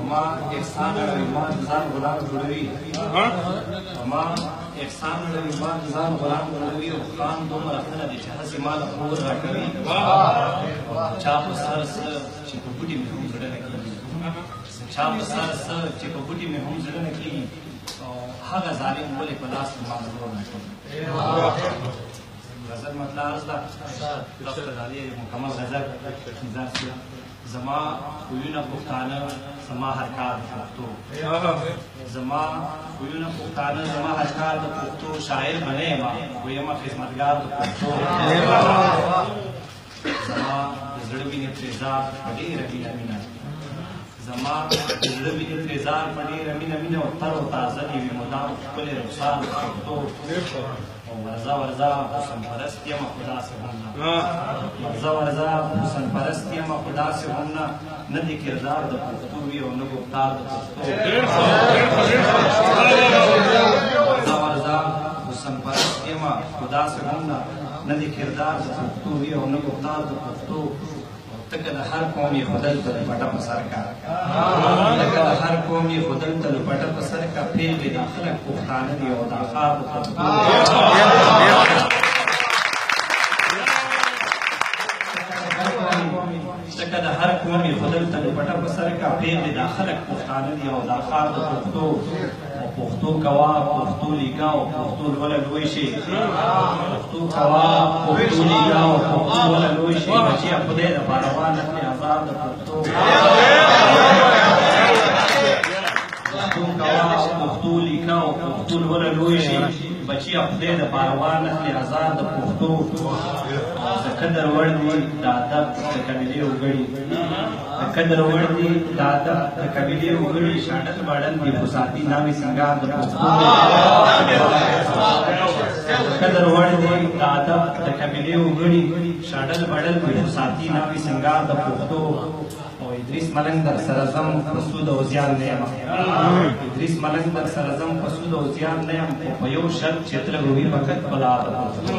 زما احسان اړوي ما ځان غلام جوړوي زما احسان اړوي ما ځان غلام جوړوي او خان دومره ښه دی چې هسې ما له خور راکوي چا په سر څه چې په بوټي مې هم زړه نه کېږي چا په سر څه چې په بوټي مې هم زړه نه کېږي او هغه ظالم ولې په لاس ما زور نه کوي غزل مطلع عرض ده دفتر عالی مکمل غزل مزاج زما خویونه پښتانه زما هر کار د پښتو زما خویونه پښتانه زما هر کار د پښتو شاعر به نه یم ویمه خدمتګار د پښتو زما د زړه وینې ترېزار په ډېره مینه مینه زما د زړه وینې ترېزار په ډېره مینه مینه او تر او تازه دې وي مدام ښکلې رخسار د پښتو ورځه ورځه حسن پرست یم خو داسې هم نه ورځه ورځه حسن پرست یم خو داسې هم نه نه دې کردار د پښتو وي او نه ګفتار د پښتو ورځه ورځه حسن پرست یم خو داسې هم نه نه دې کردار د پښتو وي او نه ګفتار د پښتو تکه د هر قوم یې خدل ته د پټه په سر کا تکه د هر قوم یې خدل ته د پټه په سر کا پرېږدي دا خلک پښتانه دي او دا ښار د پښتو تکه د هر قوم یې خدل ته د پټه په سر کا پرېږدي دا خلک پښتانه دي او دا ښار د پښتو پښتو کوا پښتو لیکه او پښتو لوله لوی شي پښتو کوا پښتو لیکه او پښتو لوله لوی شي بچیه خدای د پاروان اخلي آزاد د پښتو پښتو کوا پښتو لیکه او پښتو لوله لوی شي بچیه خدای د پاروان اخلي آزاد د پښتو د قدر وړ دي د ادب د قبیلې وګړي د قدر وړ دي د ادب د قبیلې وګړي شاډل باډل دي خو ساتي نامې سنګار د پښتو د قدر وړ دي د ادب د قبیلې وګړي شاډل باډل دي خو ساتي نامې سنګار د پښتو او ادریس ملنګ در سره ځم په سود او زیان نه یم ادریس ملنګ در سره ځم په سود او زیان نه یم خو په یو شرط چې تله روي فقط بلا د پښتو